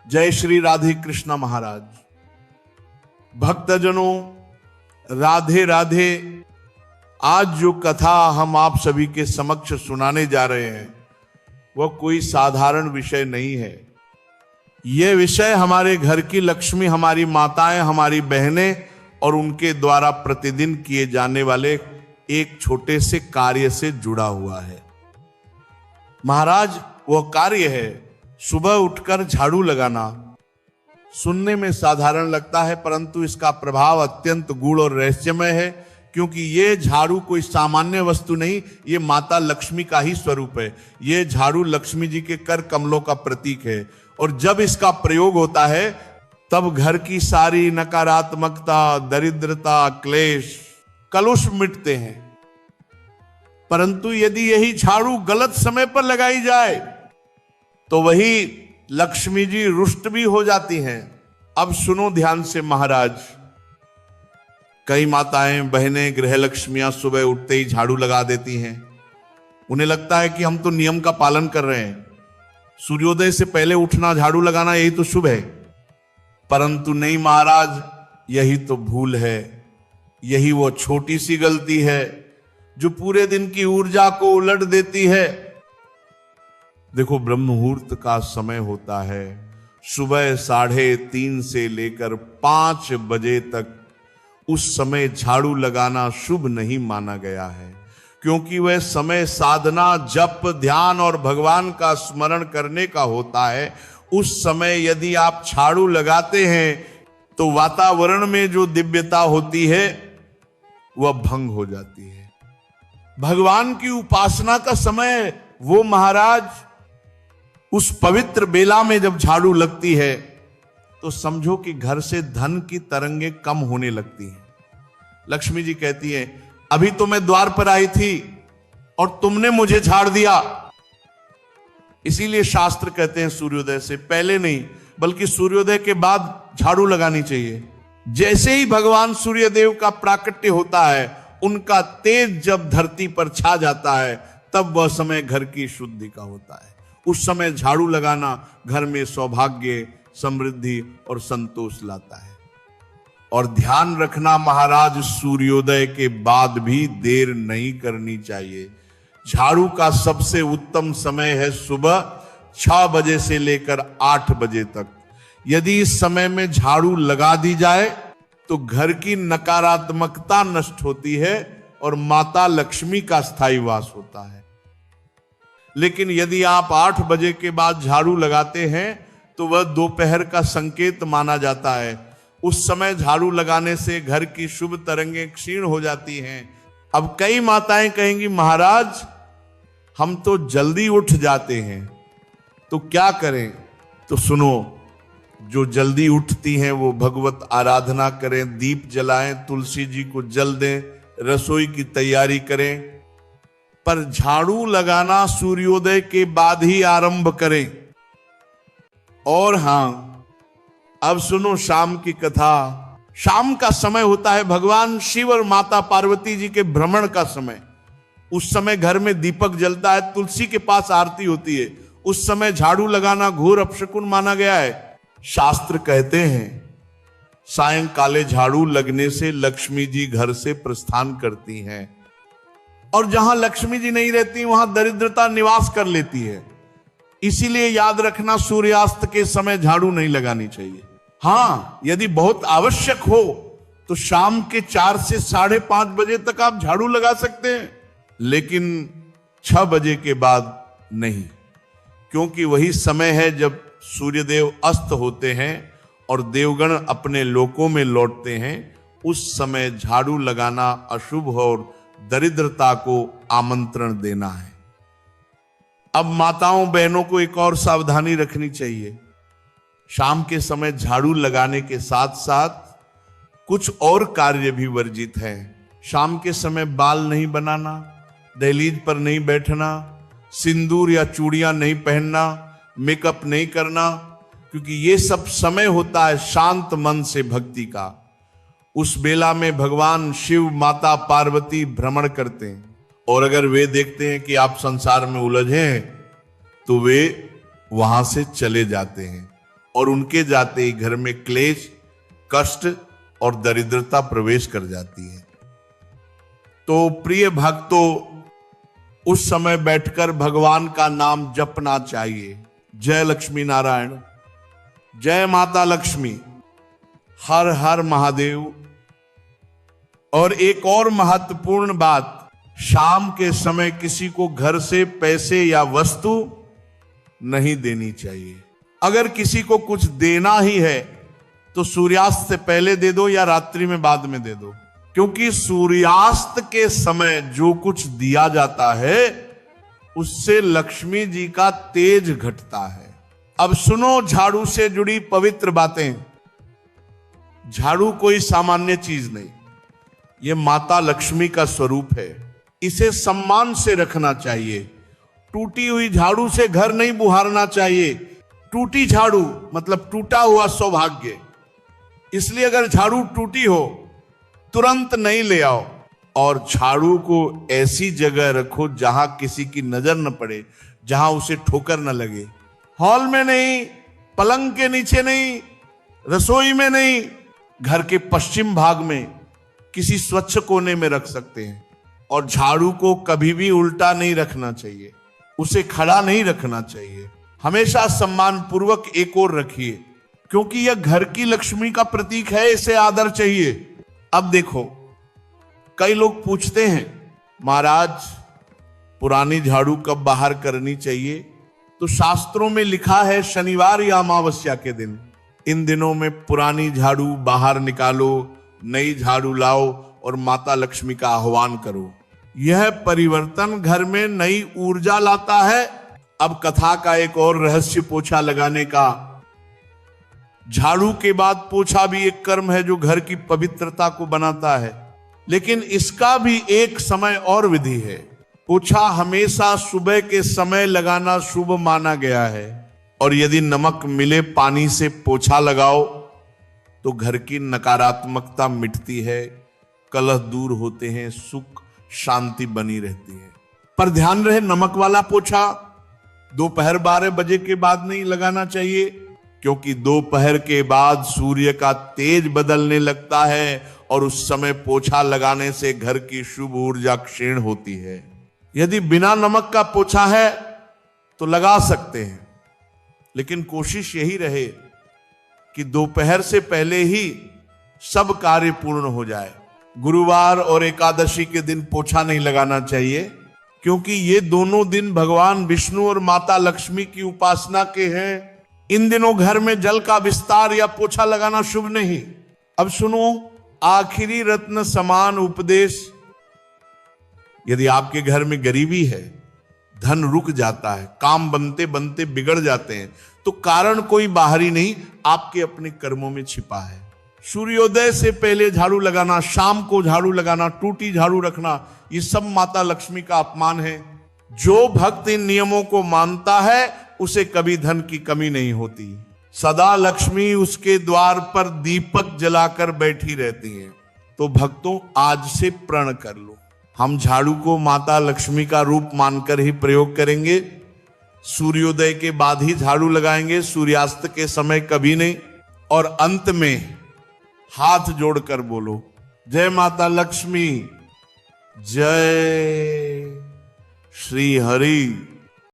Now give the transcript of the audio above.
जय श्री राधे कृष्ण महाराज। भक्तजनों, राधे राधे। आज जो कथा हम आप सभी के समक्ष सुनाने जा रहे हैं वह कोई साधारण विषय नहीं है। यह विषय हमारे घर की लक्ष्मी, हमारी माताएं, हमारी बहनें और उनके द्वारा प्रतिदिन किए जाने वाले एक छोटे से कार्य से जुड़ा हुआ है। महाराज, वह कार्य है सुबह उठकर झाड़ू लगाना। सुनने में साधारण लगता है, परंतु इसका प्रभाव अत्यंत गूढ़ और रहस्यमय है, क्योंकि ये झाड़ू कोई सामान्य वस्तु नहीं, ये माता लक्ष्मी का ही स्वरूप है। ये झाड़ू लक्ष्मी जी के कर कमलों का प्रतीक है, और जब इसका प्रयोग होता है तब घर की सारी नकारात्मकता, दरिद्रता, क्लेश, कलुष मिटते हैं। परंतु यदि यही झाड़ू गलत समय पर लगाई जाए तो वही लक्ष्मी जी रुष्ट भी हो जाती हैं। अब सुनो ध्यान से महाराज। कई माताएं, बहनें, गृह लक्ष्मियां सुबह उठते ही झाड़ू लगा देती हैं। उन्हें लगता है कि हम तो नियम का पालन कर रहे हैं, सूर्योदय से पहले उठना, झाड़ू लगाना, यही तो शुभ है। परंतु नहीं महाराज, यही तो भूल है। यही वो छोटी सी गलती है जो पूरे दिन की ऊर्जा को उलट देती है। देखो, ब्रह्म मुहूर्त का समय होता है सुबह 3:30 से लेकर 5 बजे तक। उस समय झाड़ू लगाना शुभ नहीं माना गया है, क्योंकि वह समय साधना, जप, ध्यान और भगवान का स्मरण करने का होता है। उस समय यदि आप झाड़ू लगाते हैं तो वातावरण में जो दिव्यता होती है वह भंग हो जाती है। भगवान की उपासना का समय वो महाराज, उस पवित्र बेला में जब झाड़ू लगती है तो समझो कि घर से धन की तरंगें कम होने लगती हैं। लक्ष्मी जी कहती है, अभी तो मैं द्वार पर आई थी और तुमने मुझे झाड़ दिया। इसीलिए शास्त्र कहते हैं सूर्योदय से पहले नहीं, बल्कि सूर्योदय के बाद झाड़ू लगानी चाहिए। जैसे ही भगवान सूर्यदेव का प्राकट्य होता है, उनका तेज जब धरती पर छा जाता है, तब वह समय घर की शुद्धि का होता है। उस समय झाड़ू लगाना घर में सौभाग्य, समृद्धि और संतोष लाता है। और ध्यान रखना महाराज, सूर्योदय के बाद भी देर नहीं करनी चाहिए। झाड़ू का सबसे उत्तम समय है सुबह 6 बजे से लेकर 8 बजे तक। यदि इस समय में झाड़ू लगा दी जाए तो घर की नकारात्मकता नष्ट होती है और माता लक्ष्मी का स्थायी वास होता है। लेकिन यदि आप 8 बजे के बाद झाड़ू लगाते हैं तो वह दोपहर का संकेत माना जाता है। उस समय झाड़ू लगाने से घर की शुभ तरंगें क्षीण हो जाती हैं। अब कई माताएं कहेंगी, महाराज हम तो जल्दी उठ जाते हैं, तो क्या करें? तो सुनो, जो जल्दी उठती हैं वो भगवत आराधना करें, दीप जलाएं, तुलसी जी को जल दें, रसोई की तैयारी करें। पर झाड़ू लगाना सूर्योदय के बाद ही आरंभ करें। और हां, अब सुनो शाम की कथा। शाम का समय होता है भगवान शिव और माता पार्वती जी के भ्रमण का समय। उस समय घर में दीपक जलता है, तुलसी के पास आरती होती है। उस समय झाड़ू लगाना घोर अपशकुन माना गया है। शास्त्र कहते हैं सायंकाले झाड़ू लगने से लक्ष्मी जी घर से प्रस्थान करती हैं, और जहां लक्ष्मी जी नहीं रहती वहां दरिद्रता निवास कर लेती है। इसीलिए याद रखना, सूर्यास्त के समय झाड़ू नहीं लगानी चाहिए। हां, यदि बहुत आवश्यक हो तो शाम के 4 से 5:30 बजे तक आप झाड़ू लगा सकते हैं, लेकिन 6 बजे के बाद नहीं, क्योंकि वही समय है जब सूर्यदेव अस्त होते हैं और देवगण अपने लोकों में लौटते हैं। उस समय झाड़ू लगाना अशुभ और दरिद्रता को आमंत्रण देना है। अब माताओं, बहनों को एक और सावधानी रखनी चाहिए। शाम के समय झाड़ू लगाने के साथ साथ कुछ और कार्य भी वर्जित हैं। शाम के समय बाल नहीं बनाना, दहलीज पर नहीं बैठना, सिंदूर या चूड़ियां नहीं पहनना, मेकअप नहीं करना, क्योंकि ये सब समय होता है शांत मन से भक्ति का। उस बेला में भगवान शिव, माता पार्वती भ्रमण करते हैं, और अगर वे देखते हैं कि आप संसार में उलझे हैं तो वे वहां से चले जाते हैं। और उनके जाते ही घर में क्लेश, कष्ट और दरिद्रता प्रवेश कर जाती है। तो प्रिय भक्तों, उस समय बैठकर भगवान का नाम जपना चाहिए। जय लक्ष्मी नारायण, जय माता लक्ष्मी, हर हर महादेव। और एक और महत्वपूर्ण बात, शाम के समय किसी को घर से पैसे या वस्तु नहीं देनी चाहिए। अगर किसी को कुछ देना ही है तो सूर्यास्त से पहले दे दो या रात्रि में बाद में दे दो, क्योंकि सूर्यास्त के समय जो कुछ दिया जाता है उससे लक्ष्मी जी का तेज घटता है। अब सुनो झाड़ू से जुड़ी पवित्र बातें। झाड़ू कोई सामान्य चीज नहीं, यह माता लक्ष्मी का स्वरूप है। इसे सम्मान से रखना चाहिए। टूटी हुई झाड़ू से घर नहीं बुहारना चाहिए। टूटी झाड़ू मतलब टूटा हुआ सौभाग्य। इसलिए अगर झाड़ू टूटी हो तुरंत नहीं ले आओ, और झाड़ू को ऐसी जगह रखो जहां किसी की नजर न पड़े, जहां उसे ठोकर न लगे। हॉल में नहीं, पलंग के नीचे नहीं, रसोई में नहीं, घर के पश्चिम भाग में किसी स्वच्छ कोने में रख सकते हैं। और झाड़ू को कभी भी उल्टा नहीं रखना चाहिए, उसे खड़ा नहीं रखना चाहिए। हमेशा सम्मान पूर्वक एक ओर रखिए, क्योंकि यह घर की लक्ष्मी का प्रतीक है, इसे आदर चाहिए। अब देखो, कई लोग पूछते हैं महाराज पुरानी झाड़ू कब बाहर करनी चाहिए? तो शास्त्रों में लिखा है शनिवार या अमावस्या के दिन। इन दिनों में पुरानी झाड़ू बाहर निकालो, नई झाड़ू लाओ और माता लक्ष्मी का आह्वान करो। यह परिवर्तन घर में नई ऊर्जा लाता है। अब कथा का एक और रहस्य पोछा लगाने का। झाड़ू के बाद पोछा भी एक कर्म है जो घर की पवित्रता को बनाता है, लेकिन इसका भी एक समय और विधि है। पोछा हमेशा सुबह के समय लगाना शुभ माना गया है, और यदि नमक मिले पानी से पोछा लगाओ तो घर की नकारात्मकता मिटती है, कलह दूर होते हैं, सुख शांति बनी रहती है। पर ध्यान रहे, नमक वाला पोछा दोपहर 12 बजे के बाद नहीं लगाना चाहिए, क्योंकि दोपहर के बाद सूर्य का तेज बदलने लगता है और उस समय पोछा लगाने से घर की शुभ ऊर्जा क्षीण होती है। यदि बिना नमक का पोछा है तो लगा सकते हैं, लेकिन कोशिश यही रहे कि दोपहर से पहले ही सब कार्य पूर्ण हो जाए। गुरुवार और एकादशी के दिन पोछा नहीं लगाना चाहिए, क्योंकि ये दोनों दिन भगवान विष्णु और माता लक्ष्मी की उपासना के हैं। इन दिनों घर में जल का विस्तार या पोछा लगाना शुभ नहीं। अब सुनो आखिरी रत्न समान उपदेश। यदि आपके घर में गरीबी है, धन रुक जाता है, काम बनते बनते बिगड़ जाते हैं, तो कारण कोई बाहरी नहीं, आपके अपने कर्मों में छिपा है। सूर्योदय से पहले झाड़ू लगाना, शाम को झाड़ू लगाना, टूटी झाड़ू रखना, ये सब माता लक्ष्मी का अपमान है। जो भक्त इन नियमों को मानता है उसे कभी धन की कमी नहीं होती। सदा लक्ष्मी उसके द्वार पर दीपक जलाकर बैठी रहती है। तो भक्तों, आज से प्रण कर लो, हम झाड़ू को माता लक्ष्मी का रूप मानकर ही प्रयोग करेंगे। सूर्योदय के बाद ही झाड़ू लगाएंगे, सूर्यास्त के समय कभी नहीं। और अंत में हाथ जोड़कर बोलो, जय माता लक्ष्मी, जय श्री हरि।